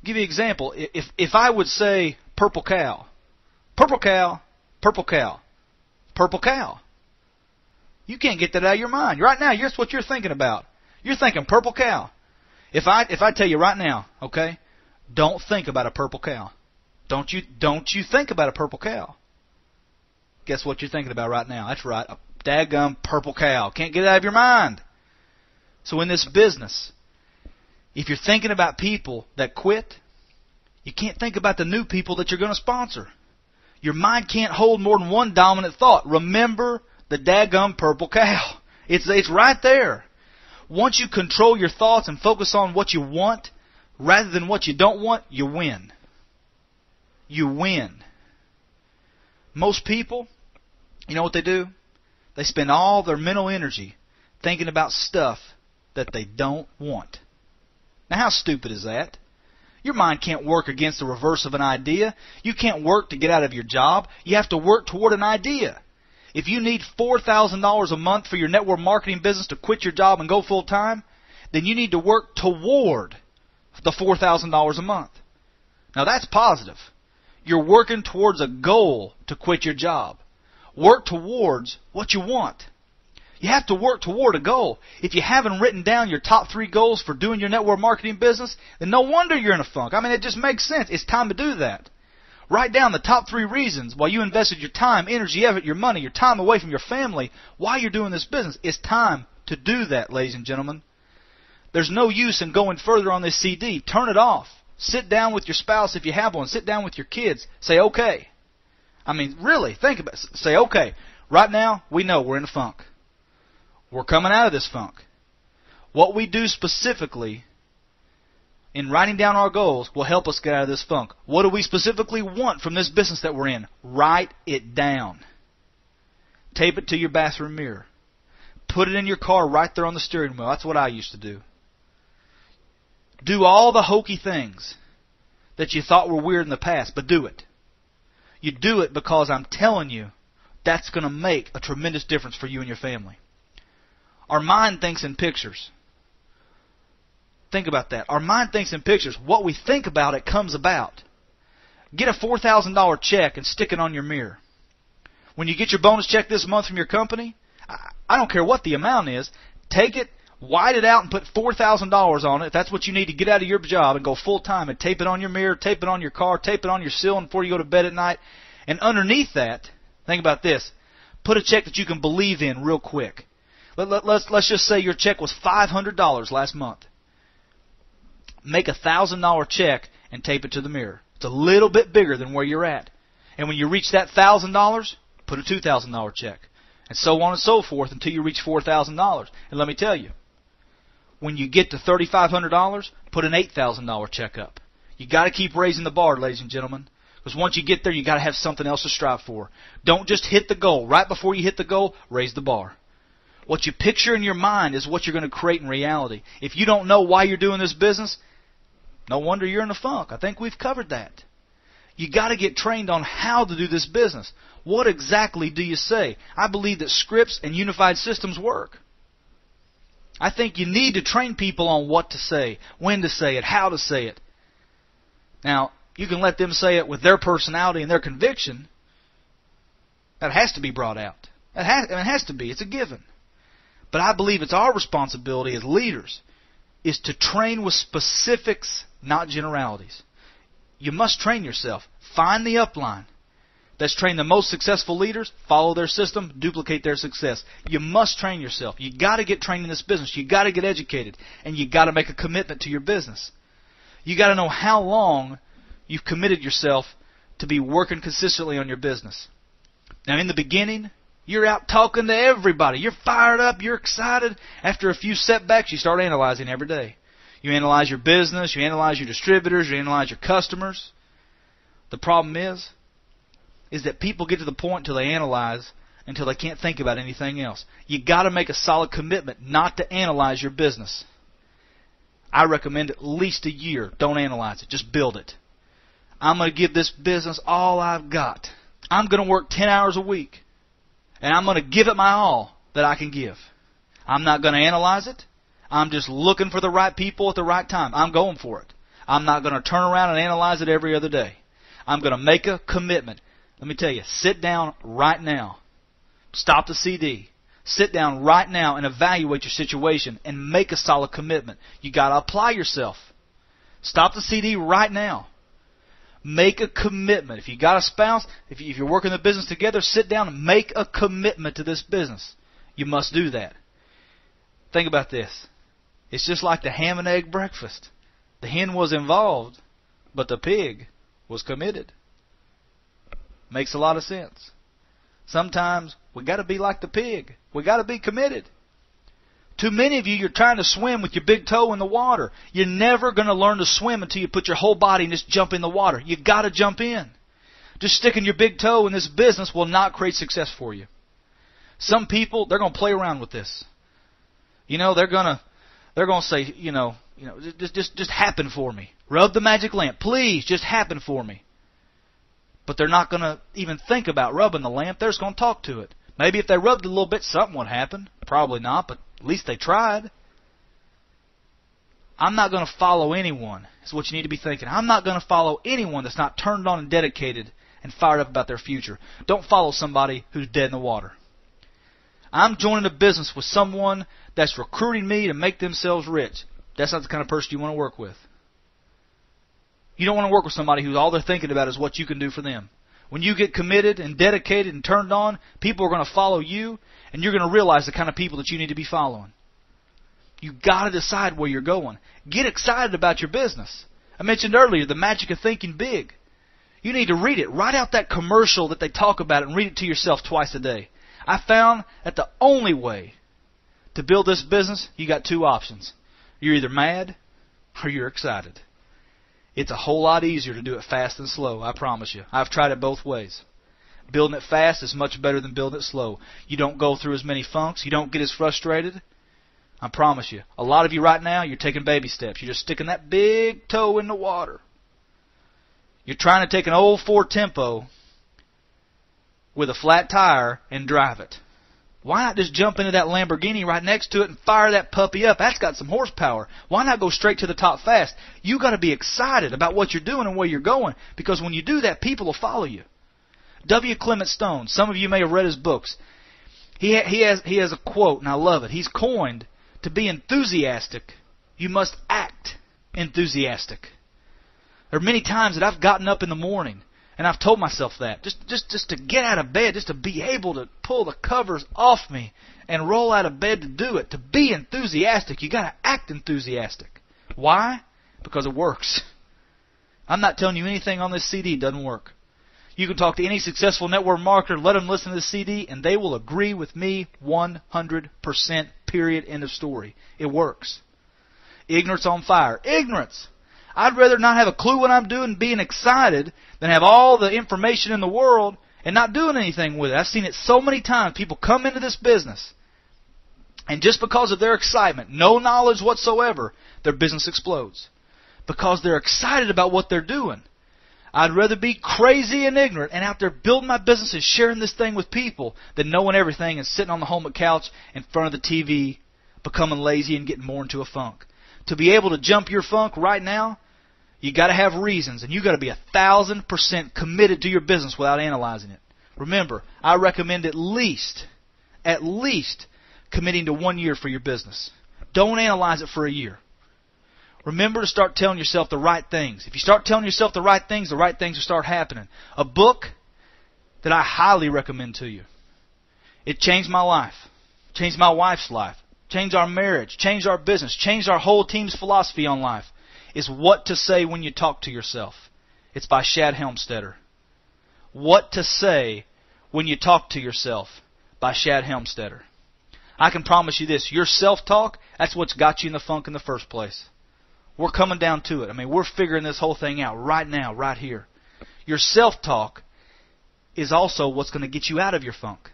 give you an example. If I would say purple cow, purple cow, purple cow, purple cow, you can't get that out of your mind. Right now, here's what you're thinking about. You're thinking purple cow. If I tell you right now, okay, don't think about a purple cow. Don't you think about a purple cow. Guess what you're thinking about right now? That's right, a daggum purple cow. Can't get it out of your mind. So in this business, if you're thinking about people that quit, you can't think about the new people that you're going to sponsor. Your mind can't hold more than one dominant thought. Remember the daggum purple cow. It's right there. Once you control your thoughts and focus on what you want rather than what you don't want, you win. You win. Most people, you know what they do? They spend all their mental energy thinking about stuff that they don't want. Now, how stupid is that? Your mind can't work against the reverse of an idea. You can't work to get out of your job. You have to work toward an idea. If you need $4,000 a month for your network marketing business to quit your job and go full-time, then you need to work toward the $4,000 a month. Now, that's positive. You're working towards a goal to quit your job. Work towards what you want. You have to work toward a goal. If you haven't written down your top 3 goals for doing your network marketing business, then no wonder you're in a funk. I mean, it just makes sense. It's time to do that. Write down the top 3 reasons why you invested your time, energy, effort, your money, your time away from your family, why you're doing this business. It's time to do that, ladies and gentlemen. There's no use in going further on this CD. Turn it off. Sit down with your spouse if you have one. Sit down with your kids. Say, okay. I mean, really, think about it. Say, okay, right now, we know we're in a funk. We're coming out of this funk. What we do specifically in writing down our goals will help us get out of this funk. What do we specifically want from this business that we're in? Write it down. Tape it to your bathroom mirror. Put it in your car right there on the steering wheel. That's what I used to do. Do all the hokey things that you thought were weird in the past, but do it. You do it because I'm telling you that's going to make a tremendous difference for you and your family. Our mind thinks in pictures. Think about that. Our mind thinks in pictures. What we think about, it comes about. Get a $4,000 check and stick it on your mirror. When you get your bonus check this month from your company, I don't care what the amount is, take it, white it out, and put $4,000 on it. If that's what you need to get out of your job and go full-time, and tape it on your mirror, tape it on your car, tape it on your ceiling before you go to bed at night. And underneath that, think about this, put a check that you can believe in real quick. Let's just say your check was $500 last month. Make a $1,000 check and tape it to the mirror. It's a little bit bigger than where you're at. And when you reach that $1,000, put a $2,000 check. And so on and so forth until you reach $4,000. And let me tell you, when you get to $3,500, put an $8,000 check up. You got to keep raising the bar, ladies and gentlemen. Because once you get there, you got to have something else to strive for. Don't just hit the goal. Right before you hit the goal, raise the bar. What you picture in your mind is what you're going to create in reality. If you don't know why you're doing this business, no wonder you're in a funk. I think we've covered that. You got to get trained on how to do this business. What exactly do you say? I believe that scripts and unified systems work. I think you need to train people on what to say, when to say it, how to say it. Now, you can let them say it with their personality and their conviction. That has to be brought out. It has to be. It's a given. But I believe it's our responsibility as leaders is to train with specifics, not generalities. You must train yourself. Find the upline that's trained the most successful leaders, follow their system, duplicate their success. You must train yourself. You got to get trained in this business. You got to get educated, and you got to make a commitment to your business. You got to know how long you've committed yourself to be working consistently on your business. Now, in the beginning, you're out talking to everybody. You're fired up. You're excited. After a few setbacks, you start analyzing every day. You analyze your business. You analyze your distributors. You analyze your customers. The problem is that people get to the point until they analyze until they can't think about anything else. You got to make a solid commitment not to analyze your business. I recommend at least a year. Don't analyze it. Just build it. I'm going to give this business all I've got. I'm going to work 10 hours a week. And I'm going to give it my all that I can give. I'm not going to analyze it. I'm just looking for the right people at the right time. I'm going for it. I'm not going to turn around and analyze it every other day. I'm going to make a commitment. Let me tell you, sit down right now. Stop the CD. Sit down right now and evaluate your situation and make a solid commitment. You got to apply yourself. Stop the CD right now. Make a commitment. If you got a spouse, if you're working the business together, sit down and make a commitment to this business. You must do that. Think about this. It's just like the ham and egg breakfast. The hen was involved, but the pig was committed. Makes a lot of sense. Sometimes we got to be like the pig. We got to be committed. Too many of you, you're trying to swim with your big toe in the water. You're never going to learn to swim until you put your whole body and just jump in the water. You got to jump in. Just sticking your big toe in this business will not create success for you. Some people, they're going to play around with this. You know, they're going to say, just happen for me. Rub the magic lamp. Please, just happen for me. But they're not going to even think about rubbing the lamp. They're just going to talk to it. Maybe if they rubbed it a little bit, something would happen. Probably not, but at least they tried. I'm not going to follow anyone, is what you need to be thinking. I'm not going to follow anyone that's not turned on and dedicated and fired up about their future. Don't follow somebody who's dead in the water. I'm joining a business with someone that's recruiting me to make themselves rich. That's not the kind of person you want to work with. You don't want to work with somebody who all they're thinking about is what you can do for them. When you get committed and dedicated and turned on, people are going to follow you, and you're going to realize the kind of people that you need to be following. You've got to decide where you're going. Get excited about your business. I mentioned earlier the magic of thinking big. You need to read it. Write out that commercial that they talk about and read it to yourself twice a day. I found that the only way to build this business, you got two options. You're either mad or you're excited. It's a whole lot easier to do it fast than slow, I promise you. I've tried it both ways. Building it fast is much better than building it slow. You don't go through as many funks. You don't get as frustrated. I promise you. A lot of you right now, you're taking baby steps. You're just sticking that big toe in the water. You're trying to take an old Ford Tempo with a flat tire and drive it. Why not just jump into that Lamborghini right next to it and fire that puppy up? That's got some horsepower. Why not go straight to the top fast? You got to be excited about what you're doing and where you're going, because when you do that, people will follow you. W. Clement Stone, some of you may have read his books. He has a quote, and I love it. He's coined, to be enthusiastic, you must act enthusiastic. There are many times that I've gotten up in the morning and I've told myself that. Just to get out of bed, just to be able to pull the covers off me and roll out of bed to do it. To be enthusiastic, you got to act enthusiastic. Why? Because it works. I'm not telling you anything on this CD doesn't work. You can talk to any successful network marketer, let them listen to the CD, and they will agree with me 100%, period, end of story. It works. Ignorance on fire. Ignorance! I'd rather not have a clue what I'm doing, being excited, than have all the information in the world and not doing anything with it. I've seen it so many times. People come into this business, and just because of their excitement, no knowledge whatsoever, their business explodes. Because they're excited about what they're doing. I'd rather be crazy and ignorant and out there building my business and sharing this thing with people than knowing everything and sitting on the home couch in front of the TV, becoming lazy and getting more into a funk. To be able to jump your funk right now, you got to have reasons, and you got to be 1,000% committed to your business without analyzing it. Remember, I recommend at least committing to 1 year for your business. Don't analyze it for a year. Remember to start telling yourself the right things. If you start telling yourself the right things will start happening. A book that I highly recommend to you. It changed my life. Changed my wife's life. Changed our marriage. Changed our business. Changed our whole team's philosophy on life. Is What to Say When You Talk to Yourself. It's by Shad Helmstetter. What to Say When You Talk to Yourself by Shad Helmstetter. I can promise you this. Your self-talk, that's what's got you in the funk in the first place. We're coming down to it. I mean, we're figuring this whole thing out right now, right here. Your self-talk is also what's going to get you out of your funk.